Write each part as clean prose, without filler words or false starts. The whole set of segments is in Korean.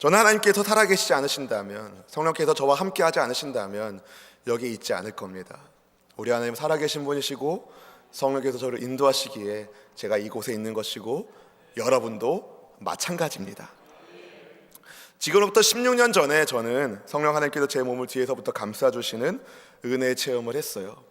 저는 하나님께서 살아계시지 않으신다면, 성령께서 저와 함께하지 않으신다면 여기 있지 않을 겁니다. 우리 하나님 살아계신 분이시고 성령께서 저를 인도하시기에 제가 이곳에 있는 것이고 여러분도 마찬가지입니다. 지금으로부터 16년 전에 저는 성령 하나님께서 제 몸을 뒤에서부터 감싸주시는 은혜의 체험을 했어요.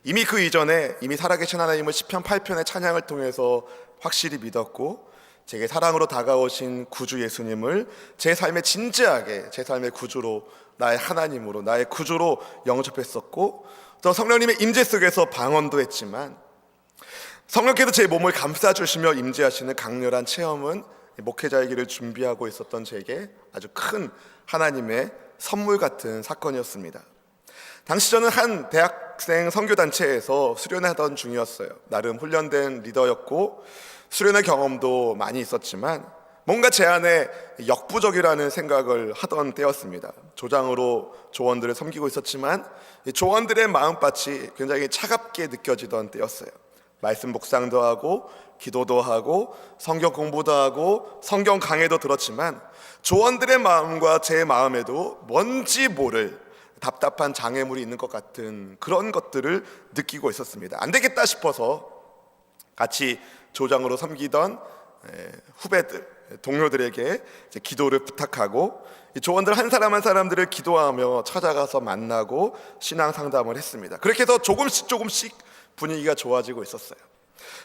이미 그 이전에 이미 살아계신 하나님을 시편 8편의 찬양을 통해서 확실히 믿었고, 제게 사랑으로 다가오신 구주 예수님을 제 삶에 진지하게 제 삶의 구주로, 나의 하나님으로, 나의 구주로 영접했었고, 또 성령님의 임재 속에서 방언도 했지만, 성령께서 제 몸을 감싸주시며 임재하시는 강렬한 체험은 목회자의 길을 준비하고 있었던 제게 아주 큰 하나님의 선물 같은 사건이었습니다. 당시 저는 한 대학생 선교단체에서 수련을 하던 중이었어요. 나름 훈련된 리더였고 수련의 경험도 많이 있었지만 뭔가 제 안에 역부족이라는 생각을 하던 때였습니다. 조장으로 조원들을 섬기고 있었지만 조원들의 마음밭이 굉장히 차갑게 느껴지던 때였어요. 말씀 묵상도 하고 기도도 하고 성경 공부도 하고 성경 강해도 들었지만 조원들의 마음과 제 마음에도 뭔지 모를 답답한 장애물이 있는 것 같은 그런 것들을 느끼고 있었습니다. 안 되겠다 싶어서 같이 조장으로 섬기던 후배들, 동료들에게 기도를 부탁하고 조원들 한 사람 한 사람들을 기도하며 찾아가서 만나고 신앙 상담을 했습니다. 그렇게 해서 조금씩 분위기가 좋아지고 있었어요.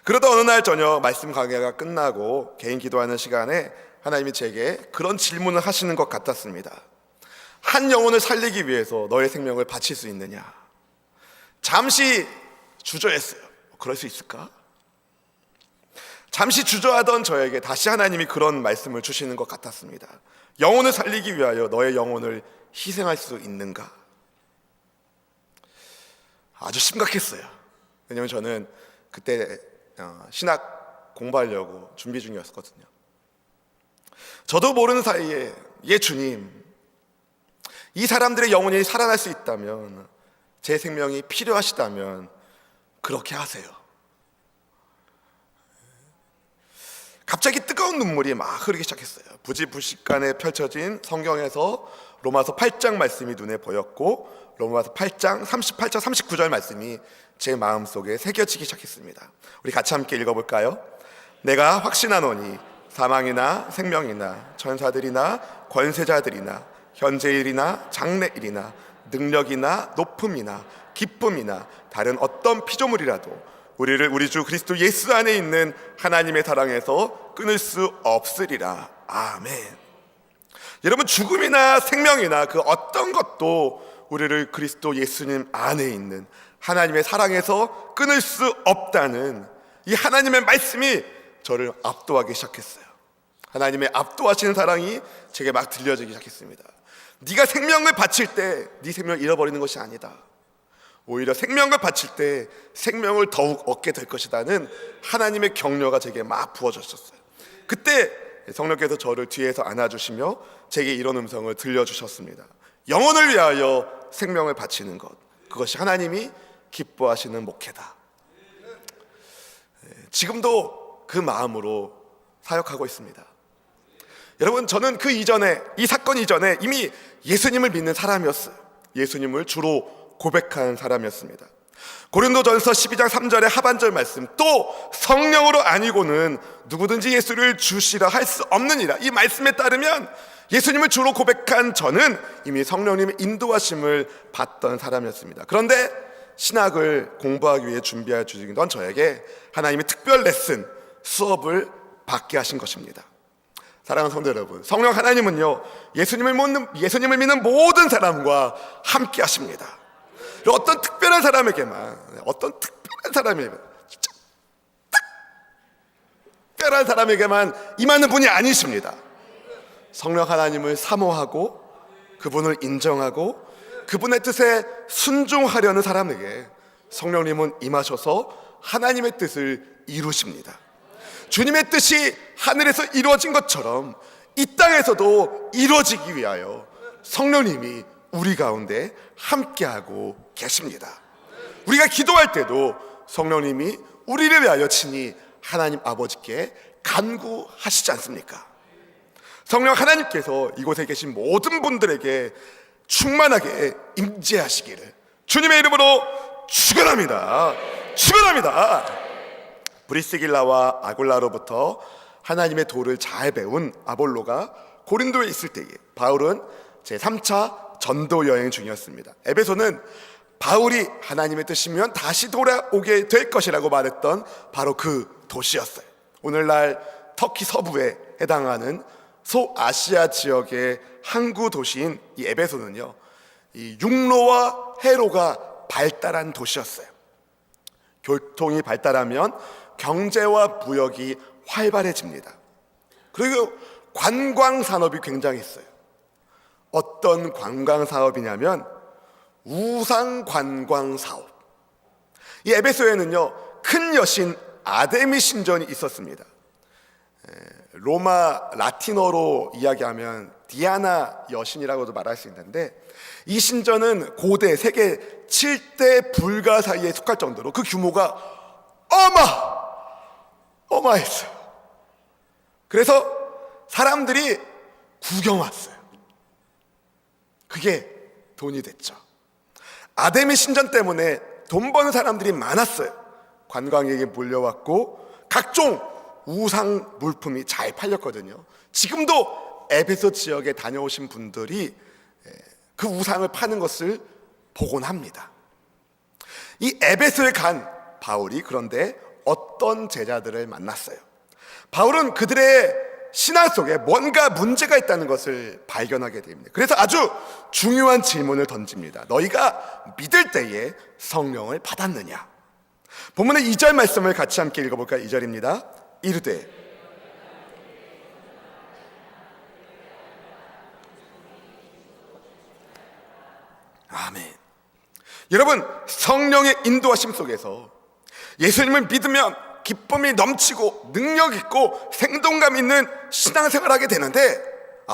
그러다 어느 날 저녁 말씀 강해가 끝나고 개인 기도하는 시간에 하나님이 제게 그런 질문을 하시는 것 같았습니다. 한 영혼을 살리기 위해서 너의 생명을 바칠 수 있느냐? 잠시 주저했어요. 그럴 수 있을까? 잠시 주저하던 저에게 다시 하나님이 그런 말씀을 주시는 것 같았습니다. 영혼을 살리기 위하여 너의 영혼을 희생할 수 있는가? 아주 심각했어요. 왜냐하면 저는 그때 신학 공부하려고 준비 중이었거든요. 저도 모르는 사이에 주님, 이 사람들의 영혼이 살아날 수 있다면, 제 생명이 필요하시다면 그렇게 하세요. 갑자기 뜨거운 눈물이 막 흐르기 시작했어요. 부지불식간에 펼쳐진 성경에서 로마서 8장 말씀이 눈에 보였고 로마서 8장 38절 39절 말씀이 제 마음속에 새겨지기 시작했습니다. 우리 같이 함께 읽어볼까요? 내가 확신하노니 사망이나 생명이나 천사들이나 권세자들이나 현재일이나 장래일이나 능력이나 높음이나 기쁨이나 다른 어떤 피조물이라도 우리를 우리 주 그리스도 예수 안에 있는 하나님의 사랑에서 끊을 수 없으리라. 아멘. 여러분, 죽음이나 생명이나 그 어떤 것도 우리를 그리스도 예수님 안에 있는 하나님의 사랑에서 끊을 수 없다는 이 하나님의 말씀이 저를 압도하기 시작했어요. 하나님의 압도하시는 사랑이 제게 막 들려지기 시작했습니다. 네가 생명을 바칠 때 네 생명을 잃어버리는 것이 아니다. 오히려 생명을 바칠 때 생명을 더욱 얻게 될 것이라는 하나님의 격려가 제게 막 부어졌었어요. 그때 성령께서 저를 뒤에서 안아주시며 제게 이런 음성을 들려주셨습니다. 영혼을 위하여 생명을 바치는 것, 그것이 하나님이 기뻐하시는 목회다. 지금도 그 마음으로 사역하고 있습니다. 여러분, 저는 그 이전에, 이 사건 이전에 이미 예수님을 믿는 사람이었어요. 예수님을 주로 고백한 사람이었습니다. 고린도전서 12장 3절의 하반절 말씀, 또 성령으로 아니고는 누구든지 예수를 주시라 할 수 없느니라, 이 말씀에 따르면 예수님을 주로 고백한 저는 이미 성령님의 인도하심을 받던 사람이었습니다. 그런데 신학을 공부하기 위해 준비해 주시던 저에게 하나님이 특별 레슨, 수업을 받게 하신 것입니다. 사랑하는 성도 여러분, 성령 하나님은요, 예수님을 믿는 모든 사람과 함께 하십니다. 어떤 특별한 사람에게만, 진짜 특별한 사람에게만 임하는 분이 아니십니다. 성령 하나님을 사모하고 그분을 인정하고 그분의 뜻에 순종하려는 사람에게 성령님은 임하셔서 하나님의 뜻을 이루십니다. 주님의 뜻이 하늘에서 이루어진 것처럼 이 땅에서도 이루어지기 위하여 성령님이 우리 가운데 함께하고 계십니다. 우리가 기도할 때도 성령님이 우리를 위하여 친히 하나님 아버지께 간구하시지 않습니까? 성령 하나님께서 이곳에 계신 모든 분들에게 충만하게 임재하시기를 주님의 이름으로 축원합니다. 축원합니다. 브리스길라와 아굴라로부터 하나님의 도를 잘 배운 아볼로가 고린도에 있을 때에 바울은 제3차 전도 여행 중이었습니다. 에베소는 바울이 하나님의 뜻이면 다시 돌아오게 될 것이라고 말했던 바로 그 도시였어요. 오늘날 터키 서부에 해당하는 소아시아 지역의 항구 도시인 이 에베소는요, 이 육로와 해로가 발달한 도시였어요. 교통이 발달하면 경제와 무역이 활발해집니다. 그리고 관광 산업이 굉장했어요. 어떤 관광 사업이냐면 우상 관광 사업. 이 에베소에는요, 큰 여신 아데미 신전이 있었습니다. 로마 라틴어로 이야기하면 디아나 여신이라고도 말할 수 있는데, 이 신전은 고대 세계 7대 불가 사이에 속할 정도로 그 규모가 어마했어요. 그래서 사람들이 구경 왔어요. 그게 돈이 됐죠. 아데미 신전 때문에 돈 버는 사람들이 많았어요. 관광객이 몰려왔고 각종 우상 물품이 잘 팔렸거든요. 지금도 에베소 지역에 다녀오신 분들이 그 우상을 파는 것을 보곤 합니다. 이 에베소에 간 바울이 그런데 어떤 제자들을 만났어요. 바울은 그들의 신앙 속에 뭔가 문제가 있다는 것을 발견하게 됩니다. 그래서 아주 중요한 질문을 던집니다. 너희가 믿을 때에 성령을 받았느냐? 본문의 2절 말씀을 같이 함께 읽어볼까요? 2절입니다. 이르되 아멘. 여러분, 성령의 인도하심 속에서 예수님을 믿으면 기쁨이 넘치고 능력 있고 생동감 있는 신앙생활을 하게 되는데,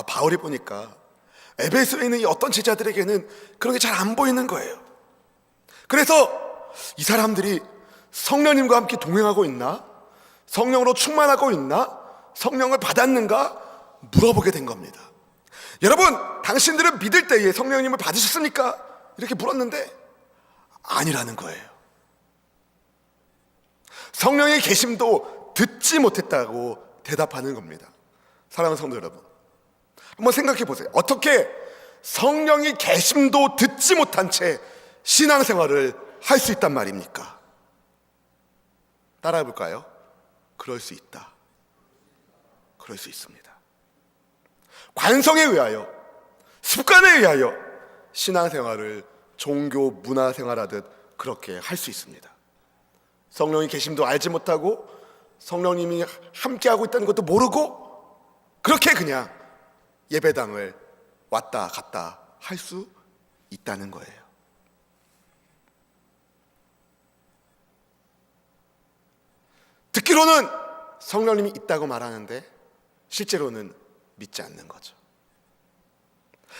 바울이 보니까 에베소에 있는 이 어떤 제자들에게는 그런 게 잘 안 보이는 거예요. 그래서 이 사람들이 성령님과 함께 동행하고 있나? 성령으로 충만하고 있나? 성령을 받았는가? 물어보게 된 겁니다. 여러분, 당신들은 믿을 때에 성령님을 받으셨습니까? 이렇게 물었는데 아니라는 거예요. 성령의 계심도 듣지 못했다고 대답하는 겁니다. 사랑하는 성도 여러분, 한번 생각해 보세요. 어떻게 성령의 계심도 듣지 못한 채 신앙생활을 할 수 있단 말입니까? 따라해 볼까요? 그럴 수 있다. 그럴 수 있습니다. 관성에 의하여, 습관에 의하여 신앙생활을 종교 문화생활하듯 그렇게 할 수 있습니다. 성령의 계심도 알지 못하고 성령님이 함께하고 있다는 것도 모르고 그렇게 그냥 예배당을 왔다 갔다 할 수 있다는 거예요. 듣기로는 성령님이 있다고 말하는데 실제로는 믿지 않는 거죠.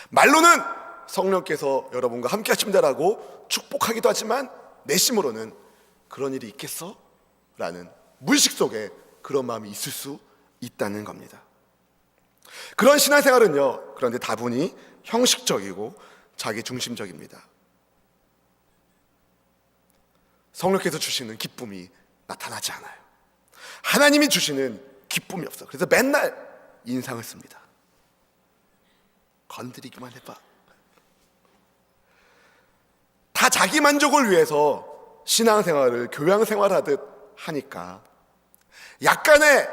말로는 성령께서 여러분과 함께 하신다라고 축복하기도 하지만 내심으로는 그런 일이 있겠어? 라는 무의식 속에 그런 마음이 있을 수 있다는 겁니다. 그런 신앙생활은요, 그런데 다분히 형식적이고 자기 중심적입니다. 성령께서 주시는 기쁨이 나타나지 않아요. 하나님이 주시는 기쁨이 없어. 그래서 맨날 인상을 씁니다. 건드리기만 해봐. 다 자기 만족을 위해서 신앙생활을 교양생활하듯 하니까 약간의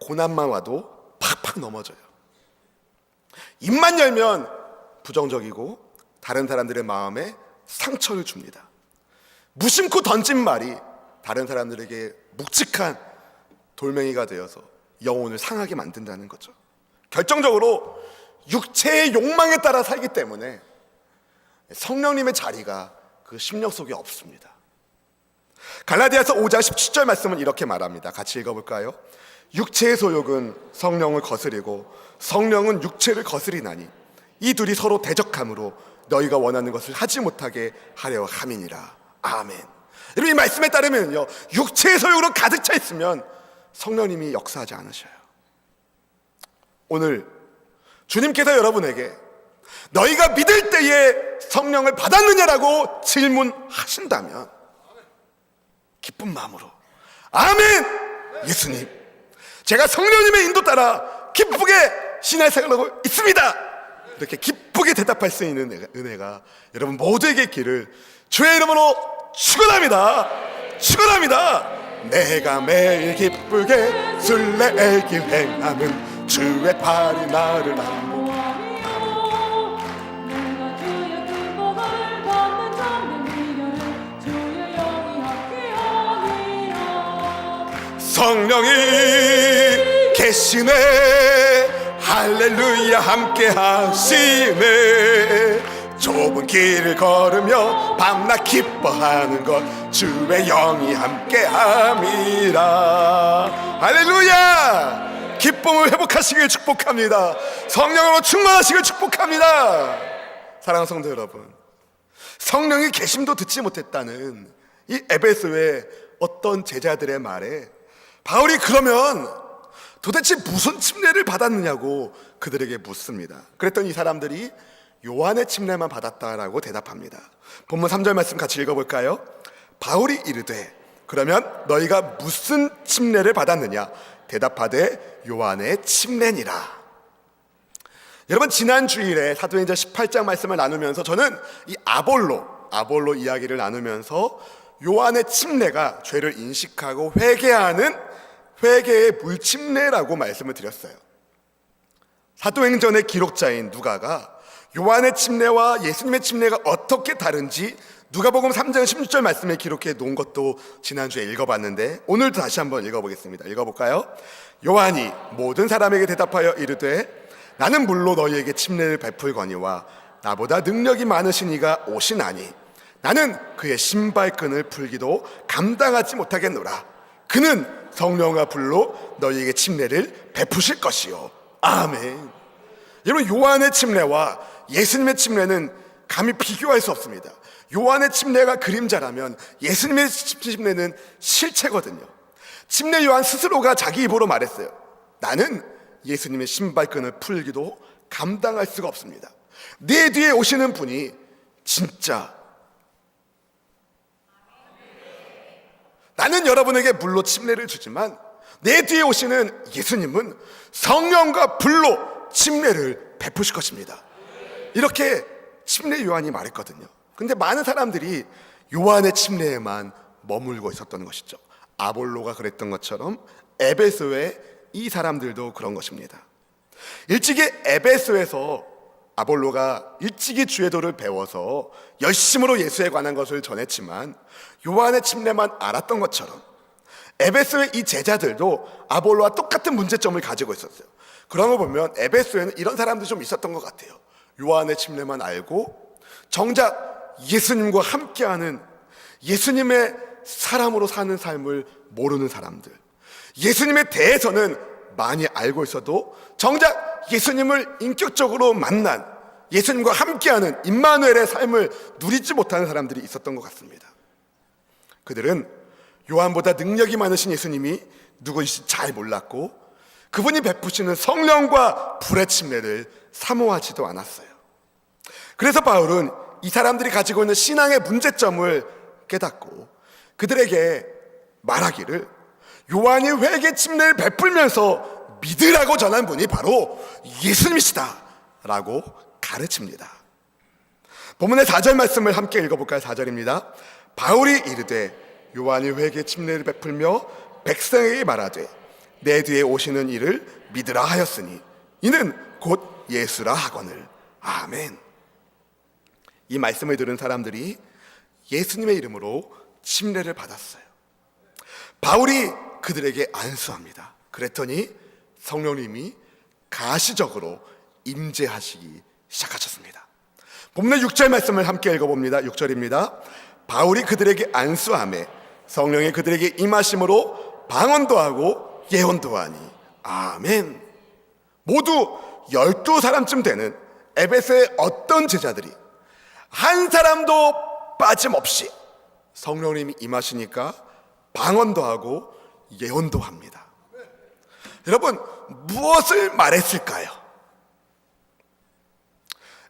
고난만 와도 팍팍 넘어져요. 입만 열면 부정적이고 다른 사람들의 마음에 상처를 줍니다. 무심코 던진 말이 다른 사람들에게 묵직한 돌멩이가 되어서 영혼을 상하게 만든다는 거죠. 결정적으로 육체의 욕망에 따라 살기 때문에 성령님의 자리가 그 심령 속에 없습니다. 갈라디아서 5장 17절 말씀은 이렇게 말합니다. 같이 읽어볼까요? 육체의 소욕은 성령을 거스리고 성령은 육체를 거스리나니 이 둘이 서로 대적함으로 너희가 원하는 것을 하지 못하게 하려 함이니라. 아멘. 여러분, 이 말씀에 따르면요, 육체의 소욕으로 가득 차 있으면 성령님이 역사하지 않으셔요. 오늘 주님께서 여러분에게 너희가 믿을 때에 성령을 받았느냐라고 질문하신다면 기쁜 마음으로 아멘! 예수님, 제가 성령님의 인도 따라 기쁘게 신앙생활을 하고 있습니다. 이렇게 기쁘게 대답할 수 있는 은혜가 여러분 모두에게 있기를 주의 이름으로 축원합니다. 축원합니다. 내가 매일 기쁘게 순례의 길 행하는 주의 팔이 나를 안고 성령이 계시네 할렐루야 함께 하시네 좁은 길을 걸으며 밤낮 기뻐하는 것 주의 영이 함께 함이라. 할렐루야. 기쁨을 회복하시길 축복합니다. 성령으로 충만하시길 축복합니다. 사랑하는 성도 여러분, 성령이 계심도 듣지 못했다는 이 에베소의 어떤 제자들의 말에 바울이 그러면 도대체 무슨 침례를 받았느냐고 그들에게 묻습니다. 그랬더니 이 사람들이 요한의 침례만 받았다라고 대답합니다. 본문 3절 말씀 같이 읽어볼까요? 바울이 이르되 그러면 너희가 무슨 침례를 받았느냐? 대답하되 요한의 침례니라. 여러분, 지난 주일에 사도행전 18장 말씀을 나누면서 저는 이 아볼로 이야기를 나누면서 요한의 침례가 죄를 인식하고 회개하는 회개의 물침례라고 말씀을 드렸어요. 사도행전의 기록자인 누가가 요한의 침례와 예수님의 침례가 어떻게 다른지 누가복음 3장 16절 말씀에 기록해 놓은 것도 지난주에 읽어봤는데 오늘 다시 한번 읽어보겠습니다. 읽어볼까요? 요한이 모든 사람에게 대답하여 이르되 나는 물로 너희에게 침례를 베풀거니와 나보다 능력이 많으신 이가 오시나니 나는 그의 신발끈을 풀기도 감당하지 못하겠노라. 그는 성령과 불로 너희에게 침례를 베푸실 것이요. 아멘. 여러분, 요한의 침례와 예수님의 침례는 감히 비교할 수 없습니다. 요한의 침례가 그림자라면 예수님의 침례는 실체거든요. 침례 요한 스스로가 자기 입으로 말했어요. 나는 예수님의 신발끈을 풀기도 감당할 수가 없습니다. 내 뒤에 오시는 분이 진짜 나는 여러분에게 물로 침례를 주지만 내 뒤에 오시는 예수님은 성령과 불로 침례를 베푸실 것입니다. 이렇게 침례 요한이 말했거든요. 근데 많은 사람들이 요한의 침례에만 머물고 있었던 것이죠. 아볼로가 그랬던 것처럼 에베소의 이 사람들도 그런 것입니다. 일찍이 에베소에서 아볼로가 일찍이 주의 도를 배워서 열심으로 예수에 관한 것을 전했지만 요한의 침례만 알았던 것처럼 에베소의 이 제자들도 아볼로와 똑같은 문제점을 가지고 있었어요. 그런 거 보면 에베소에는 이런 사람들이 좀 있었던 것 같아요. 요한의 침례만 알고 정작 예수님과 함께하는 예수님의 사람으로 사는 삶을 모르는 사람들, 예수님에 대해서는 많이 알고 있어도 정작 예수님을 인격적으로 만난 예수님과 함께하는 임마누엘의 삶을 누리지 못하는 사람들이 있었던 것 같습니다. 그들은 요한보다 능력이 많으신 예수님이 누구인지 잘 몰랐고 그분이 베푸시는 성령과 불의 침례를 사모하지도 않았어요. 그래서 바울은 이 사람들이 가지고 있는 신앙의 문제점을 깨닫고 그들에게 말하기를 요한이 회개 침례를 베풀면서 믿으라고 전한 분이 바로 예수님이시다 라고 가르칩니다. 본문의 4절 말씀을 함께 읽어볼까요? 4절입니다. 바울이 이르되 요한이 회개 침례를 베풀며 백성에게 말하되 내 뒤에 오시는 이를 믿으라 하였으니 이는 곧 예수라 하거늘. 아멘. 이 말씀을 들은 사람들이 예수님의 이름으로 침례를 받았어요. 바울이 그들에게 안수합니다. 그랬더니 성령님이 가시적으로 임재하시기 시작하셨습니다. 본문의 6절 말씀을 함께 읽어봅니다. 6절입니다. 바울이 그들에게 안수하매 성령이 그들에게 임하심으로 방언도 하고 예언도 하니. 아멘. 모두 12사람쯤 되는 에베소의 어떤 제자들이 한 사람도 빠짐없이 성령님이 임하시니까 방언도 하고 예언도 합니다. 여러분, 무엇을 말했을까요?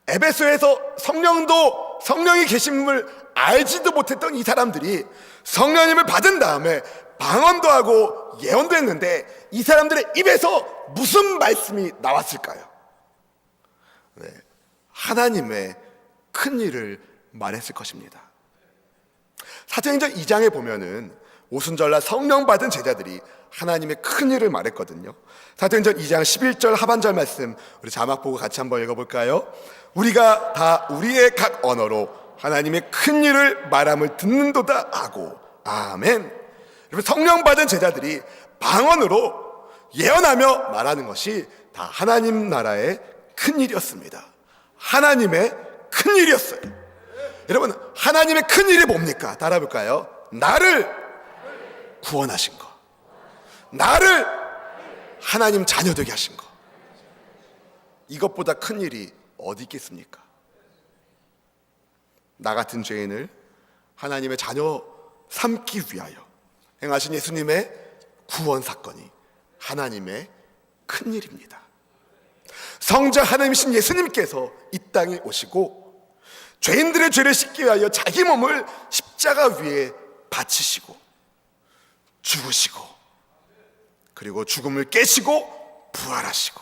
에베소에서 성령이 계심을 알지도 못했던 이 사람들이 성령님을 받은 다음에 방언도 하고 예언도 했는데 이 사람들의 입에서 무슨 말씀이 나왔을까요? 네, 하나님의 큰 일을 말했을 것입니다. 사도행전 2장에 보면은 오순절날 성령 받은 제자들이 하나님의 큰 일을 말했거든요. 사도행전 2장 11절 하반절 말씀 우리 자막 보고 같이 한번 읽어볼까요? 우리가 다 우리의 각 언어로 하나님의 큰 일을 말함을 듣는도다 하고 아멘. 여러분, 성령 받은 제자들이 방언으로 예언하며 말하는 것이 다 하나님 나라의 큰 일이었습니다. 하나님의 큰 일이었어요. 여러분, 하나님의 큰 일이 뭡니까? 따라볼까요? 나를 구원하신 거, 나를 하나님 자녀 되게 하신 거, 이것보다 큰 일이 어디 있겠습니까? 나 같은 죄인을 하나님의 자녀 삼기 위하여 행하신 예수님의 구원 사건이 하나님의 큰 일입니다. 성자 하나님이신 예수님께서 이 땅에 오시고 죄인들의 죄를 씻기 위하여 자기 몸을 십자가 위에 바치시고 죽으시고 그리고 죽음을 깨시고 부활하시고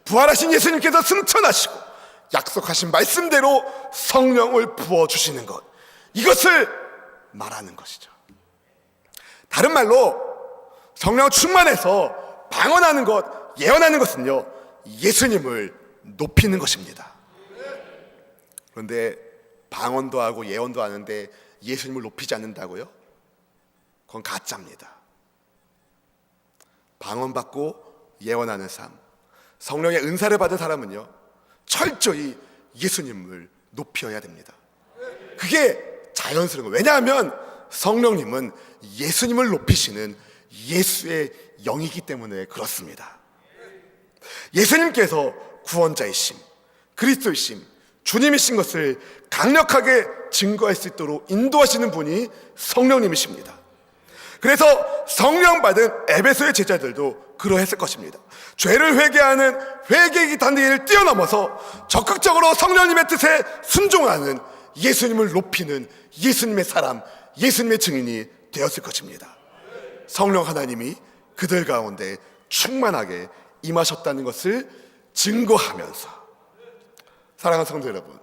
부활하신 예수님께서 승천하시고 약속하신 말씀대로 성령을 부어주시는 것, 이것을 말하는 것이죠. 다른 말로 성령 충만해서 방언하는 것, 예언하는 것은요, 예수님을 높이는 것입니다. 그런데 방언도 하고 예언도 하는데 예수님을 높이지 않는다고요? 그건 가짜입니다. 방언 받고 예언하는 삶, 성령의 은사를 받은 사람은요, 철저히 예수님을 높여야 됩니다. 그게 자연스러운 거예요. 왜냐하면 성령님은 예수님을 높이시는 예수의 영이기 때문에 그렇습니다. 예수님께서 구원자이심, 그리스도이심, 주님이신 것을 강력하게 증거할 수 있도록 인도하시는 분이 성령님이십니다. 그래서 성령 받은 에베소의 제자들도 그러했을 것입니다. 죄를 회개하는 회개의 단계를 뛰어넘어서 적극적으로 성령님의 뜻에 순종하는 예수님을 높이는 예수님의 사람, 예수님의 증인이 되었을 것입니다. 성령 하나님이 그들 가운데 충만하게 임하셨다는 것을 증거하면서, 사랑하는 성도 여러분,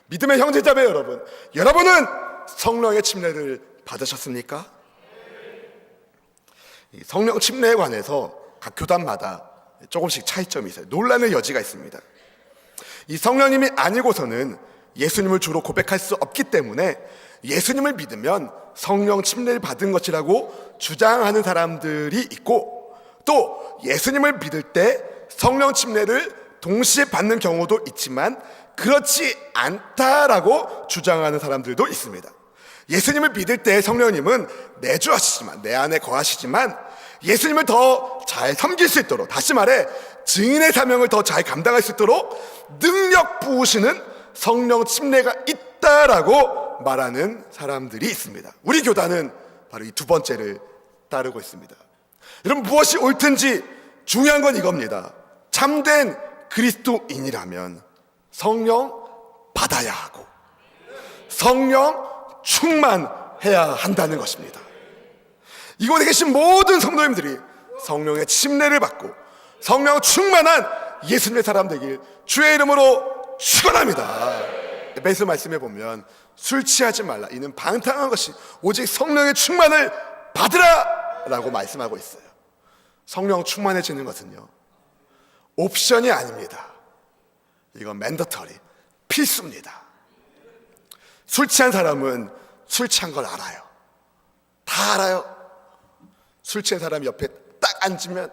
믿음의 형제자매 여러분, 여러분은 성령의 침례를 받으셨습니까? 성령 침례에 관해서 각 교단마다 조금씩 차이점이 있어요. 논란의 여지가 있습니다. 이 성령님이 아니고서는 예수님을 주로 고백할 수 없기 때문에 예수님을 믿으면 성령 침례를 받은 것이라고 주장하는 사람들이 있고, 또 예수님을 믿을 때 성령 침례를 동시에 받는 경우도 있지만 그렇지 않다라고 주장하는 사람들도 있습니다. 예수님을 믿을 때 성령님은 내주하시지만, 내 안에 거하시지만 예수님을 더 잘 섬길 수 있도록, 다시 말해 증인의 사명을 더 잘 감당할 수 있도록 능력 부으시는 성령 침례가 있다라고 말하는 사람들이 있습니다. 우리 교단은 바로 이 두 번째를 따르고 있습니다. 여러분, 무엇이 옳든지 중요한 건 이겁니다. 참된 그리스도인이라면 성령 받아야 하고 성령 충만해야 한다는 것입니다. 이곳에 계신 모든 성도님들이 성령의 침례를 받고 성령 충만한 예수님의 사람 되길 주의 이름으로 축원합니다. 에베소 말씀에 보면 술 취하지 말라, 이는 방탕한 것이 오직 성령의 충만을 받으라 라고 말씀하고 있어요. 성령 충만해지는 것은요, 옵션이 아닙니다. 이건 맨더터리, 필수입니다. 술 취한 사람은 술 취한 걸 알아요. 다 알아요. 술 취한 사람 옆에 딱 앉으면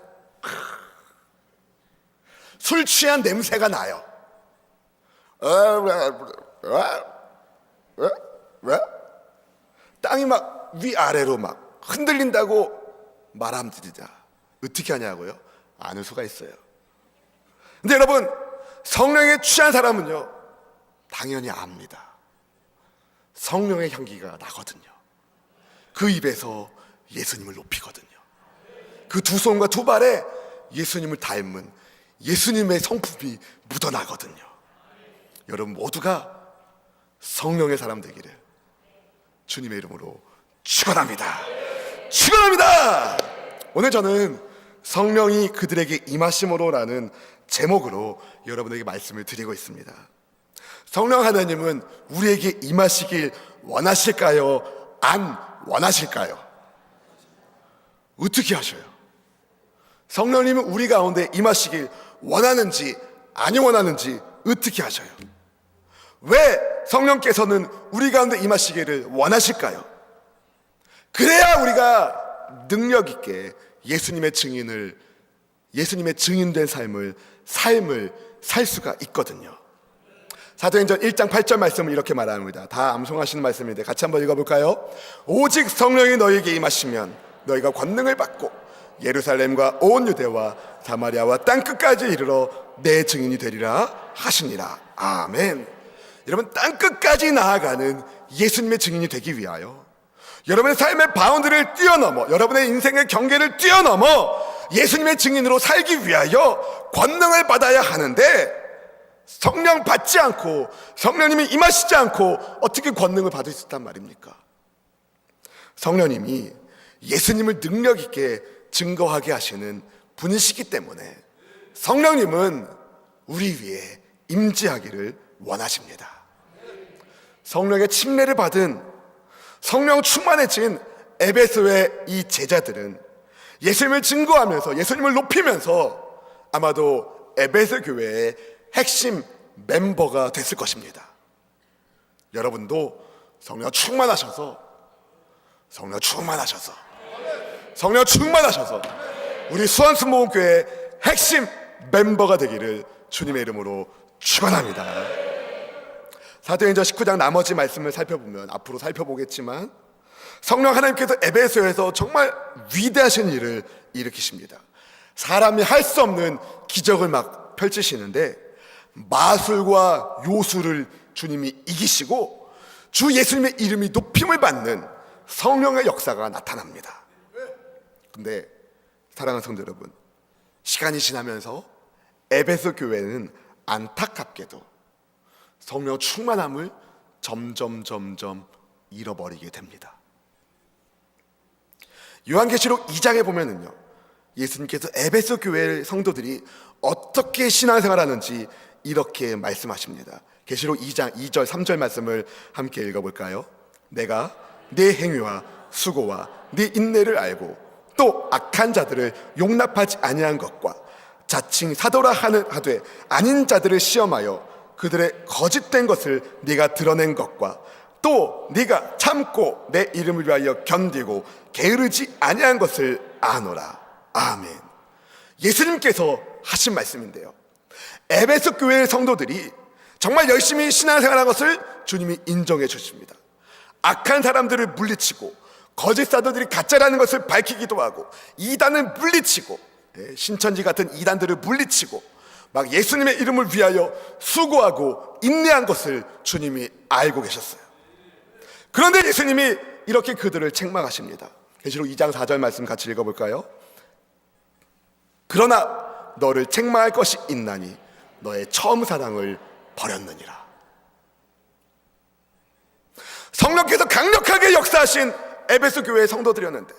술 취한 냄새가 나요. 땅이 막 위아래로 막 흔들린다고 말하면 되자. 어떻게 하냐고요? 아는 수가 있어요. 근데 여러분, 성령에 취한 사람은요, 당연히 압니다. 성령의 향기가 나거든요. 그 입에서 예수님을 높이거든요. 그 두 손과 두 발에 예수님을 닮은 예수님의 성품이 묻어나거든요. 여러분 모두가 성령의 사람 되기를 주님의 이름으로 축원합니다. 축원합니다. 오늘 저는 성령이 그들에게 임하심으로라는 제목으로 여러분에게 말씀을 드리고 있습니다. 성령 하나님은 우리에게 임하시길 원하실까요? 안 원하실까요? 어떻게 하셔요? 성령님은 우리 가운데 임하시길 원하는지 아니 원하는지 어떻게 하셔요? 왜 성령께서는 우리 가운데 임하시기를 원하실까요? 그래야 우리가 능력 있게 예수님의 증인된 삶을 살 수가 있거든요. 사도행전 1장 8절 말씀을 이렇게 말합니다. 다 암송하시는 말씀인데 같이 한번 읽어볼까요? 오직 성령이 너희에게 임하시면 너희가 권능을 받고 예루살렘과 온 유대와 사마리아와 땅끝까지 이르러 내 증인이 되리라 하시니라. 아멘. 여러분, 땅끝까지 나아가는 예수님의 증인이 되기 위하여 여러분의 삶의 바운드를 뛰어넘어, 여러분의 인생의 경계를 뛰어넘어 예수님의 증인으로 살기 위하여 권능을 받아야 하는데, 성령 받지 않고 성령님이 임하시지 않고 어떻게 권능을 받을 수 있단 말입니까? 성령님이 예수님을 능력 있게 증거하게 하시는 분이시기 때문에 성령님은 우리 위에 임재하기를 원하십니다. 성령의 침례를 받은, 성령 충만해진 에베소의 이 제자들은 예수님을 증거하면서 예수님을 높이면서 아마도 에베소 교회의 핵심 멤버가 됐을 것입니다. 여러분도 성령 충만하셔서 우리 수원순복음교회의 핵심 멤버가 되기를 주님의 이름으로 축원합니다. 사도행전 19장 나머지 말씀을 살펴보면, 앞으로 살펴보겠지만, 성령 하나님께서 에베소에서 정말 위대하신 일을 일으키십니다. 사람이 할 수 없는 기적을 막 펼치시는데 마술과 요술을 주님이 이기시고 주 예수님의 이름이 높임을 받는 성령의 역사가 나타납니다. 근데 사랑하는 성도 여러분, 시간이 지나면서 에베소 교회는 안타깝게도 성령 충만함을 점점 잃어버리게 됩니다. 요한계시록 2장에 보면은요, 예수님께서 에베소 교회 성도들이 어떻게 신앙생활하는지 이렇게 말씀하십니다. 계시록 2장 2절 3절 말씀을 함께 읽어볼까요? 내가 네 행위와 수고와 네 인내를 알고 또 악한 자들을 용납하지 아니한 것과 자칭 사도라 하되 아닌 자들을 시험하여 그들의 거짓된 것을 네가 드러낸 것과 또 네가 참고 내 이름을 위하여 견디고 게으르지 아니한 것을 아노라. 아멘. 예수님께서 하신 말씀인데요, 에베소 교회의 성도들이 정말 열심히 신앙생활한 것을 주님이 인정해 주십니다. 악한 사람들을 물리치고 거짓 사도들이 가짜라는 것을 밝히기도 하고 이단을 물리치고, 신천지 같은 이단들을 물리치고 막 예수님의 이름을 위하여 수고하고 인내한 것을 주님이 알고 계셨어요. 그런데 예수님이 이렇게 그들을 책망하십니다. 계시록 2장 4절 말씀 같이 읽어볼까요? 그러나 너를 책망할 것이 있나니 너의 처음 사랑을 버렸느니라. 성령께서 강력하게 역사하신 에베소 교회의 성도들이었는데,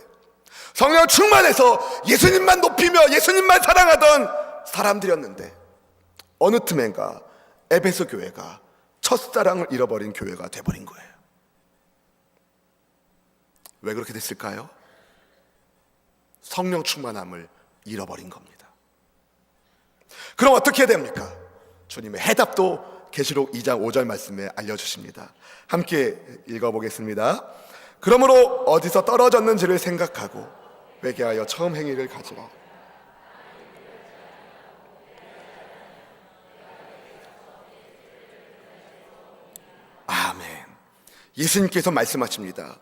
성령 충만해서 예수님만 높이며 예수님만 사랑하던 사람들이었는데, 어느 틈엔가 에베소 교회가 첫사랑을 잃어버린 교회가 돼버린 거예요. 왜 그렇게 됐을까요? 성령 충만함을 잃어버린 겁니다. 그럼 어떻게 해야 됩니까? 주님의 해답도 계시록 2장 5절 말씀에 알려주십니다. 함께 읽어보겠습니다. 그러므로 어디서 떨어졌는지를 생각하고 회개하여 처음 행위를 가지라. 아멘. 예수님께서 말씀하십니다.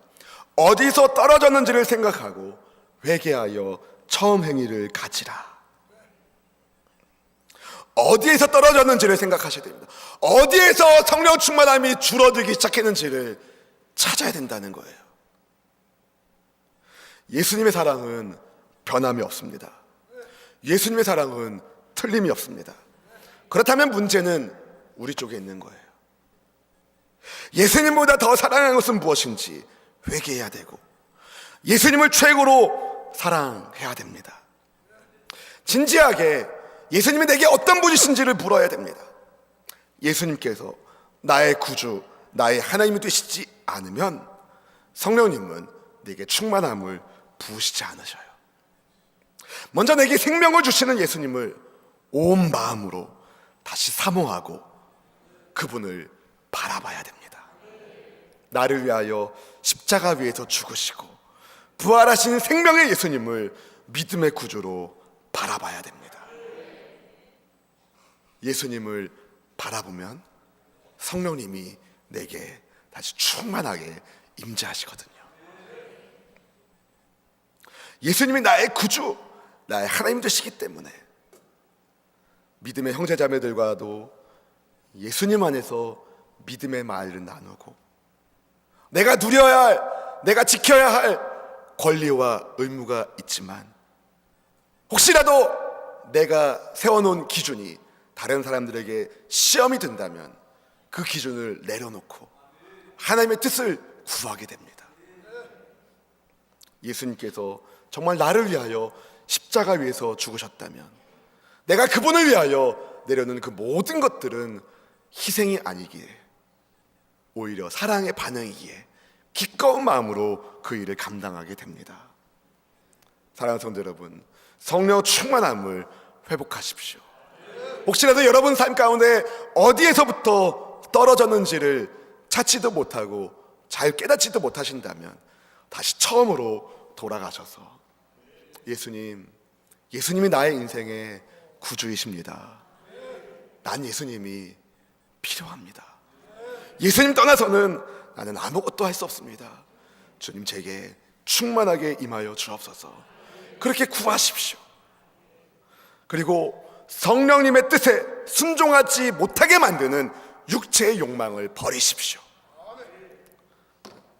어디서 떨어졌는지를 생각하고 회개하여 처음 행위를 가지라. 어디에서 떨어졌는지를 생각하셔야 됩니다. 어디에서 성령 충만함이 줄어들기 시작했는지를 찾아야 된다는 거예요. 예수님의 사랑은 변함이 없습니다. 예수님의 사랑은 틀림이 없습니다. 그렇다면 문제는 우리 쪽에 있는 거예요. 예수님보다 더 사랑하는 것은 무엇인지 회개해야 되고 예수님을 최고로 사랑해야 됩니다. 진지하게 예수님이 내게 어떤 분이신지를 물어야 됩니다. 예수님께서 나의 구주, 나의 하나님이 되시지 않으면 성령님은 내게 충만함을 부으시지 않으셔요. 먼저 내게 생명을 주시는 예수님을 온 마음으로 다시 사모하고 그분을 바라봐야 됩니다. 나를 위하여 십자가 위에서 죽으시고 부활하신 생명의 예수님을 믿음의 구주로 바라봐야 됩니다. 예수님을 바라보면 성령님이 내게 다시 충만하게 임재하시거든요. 예수님이 나의 구주, 나의 하나님 되시기 때문에 믿음의 형제자매들과도 예수님 안에서 믿음의 말을 나누고 내가 누려야 할, 내가 지켜야 할 권리와 의무가 있지만 혹시라도 내가 세워놓은 기준이 다른 사람들에게 시험이 된다면 그 기준을 내려놓고 하나님의 뜻을 구하게 됩니다. 예수님께서 정말 나를 위하여 십자가 위에서 죽으셨다면 내가 그분을 위하여 내려놓은 그 모든 것들은 희생이 아니기에 오히려 사랑의 반응이기에 기꺼운 마음으로 그 일을 감당하게 됩니다. 사랑하는 성도 여러분, 성령 충만함을 회복하십시오. 혹시라도 여러분 삶 가운데 어디에서부터 떨어졌는지를 찾지도 못하고 잘 깨닫지도 못하신다면 다시 처음으로 돌아가셔서 예수님이 나의 인생의 구주이십니다. 난 예수님이 필요합니다. 예수님 떠나서는 나는 아무것도 할 수 없습니다. 주님 제게 충만하게 임하여 주옵소서. 그렇게 구하십시오. 그리고 성령님의 뜻에 순종하지 못하게 만드는 육체의 욕망을 버리십시오.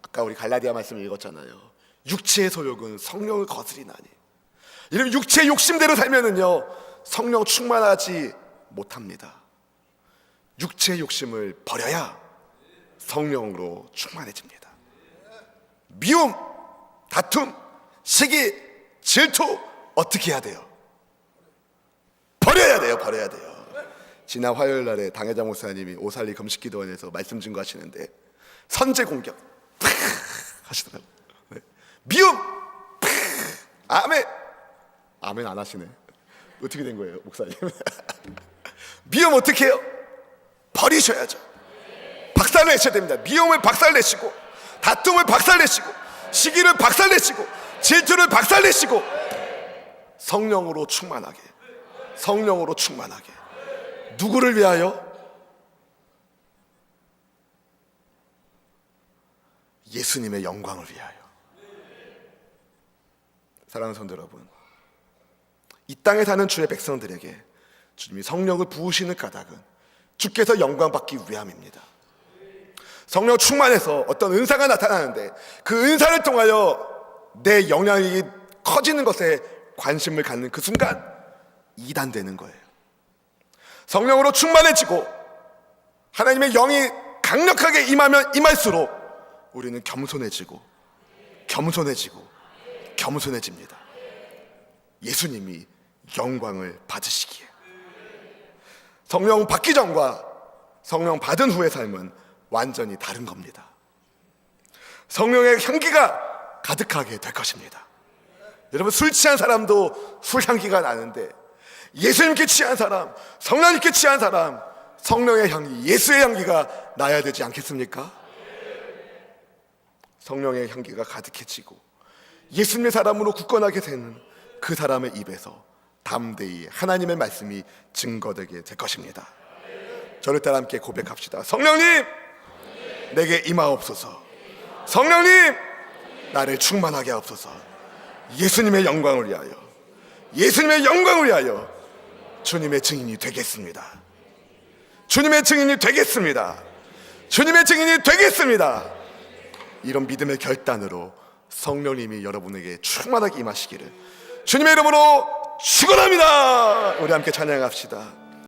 아까 우리 갈라디아 말씀을 읽었잖아요. 육체의 소욕은 성령을 거스리나니. 이런 육체의 욕심대로 살면은요 성령 충만하지 못합니다. 육체의 욕심을 버려야 성령으로 충만해집니다. 미움, 다툼, 시기, 질투 어떻게 해야 돼요? 버려야 돼요. 지난 화요일 날에 당회장 목사님이 오살리 금식기도원에서 말씀 증거하시는데 선제 공격 하시더라고요. 네. 미움, 아멘 안 하시네. 어떻게 된 거예요, 목사님? 미움 어떻게 해요? 버리셔야죠. 박살내셔야 됩니다. 미움을 박살내시고 다툼을 박살내시고 시기를 박살내시고 질투를 박살내시고 성령으로 충만하게 누구를 위하여? 예수님의 영광을 위하여. 사랑하는 성도 여러분, 이 땅에 사는 주의 백성들에게 주님이 성령을 부으시는 까닭은 주께서 영광 받기 위함입니다. 성령 충만해서 어떤 은사가 나타나는데 그 은사를 통하여 내 영향력이 커지는 것에 관심을 갖는 그 순간 이단되는 거예요. 성령으로 충만해지고 하나님의 영이 강력하게 임하면 임할수록 우리는 겸손해집니다. 예수님이 영광을 받으시기에. 성령 받기 전과 성령 받은 후의 삶은 완전히 다른 겁니다. 성령의 향기가 가득하게 될 것입니다. 여러분, 술 취한 사람도 술 향기가 나는데 예수님께 취한 사람, 성령님께 취한 사람, 성령의 향기, 예수의 향기가 나야 되지 않겠습니까? 성령의 향기가 가득해지고 예수님의 사람으로 굳건하게 되는 그 사람의 입에서 담대히 하나님의 말씀이 증거되게 될 것입니다. 저를 따라 함께 고백합시다. 성령님, 내게 임하옵소서. 성령님, 나를 충만하게 하옵소서. 예수님의 영광을 위하여 주님의 증인이 되겠습니다. 이런 믿음의 결단으로 성령님이 여러분에게 충만하게 임하시기를 주님의 이름으로 축원합니다. 우리 함께 찬양합시다.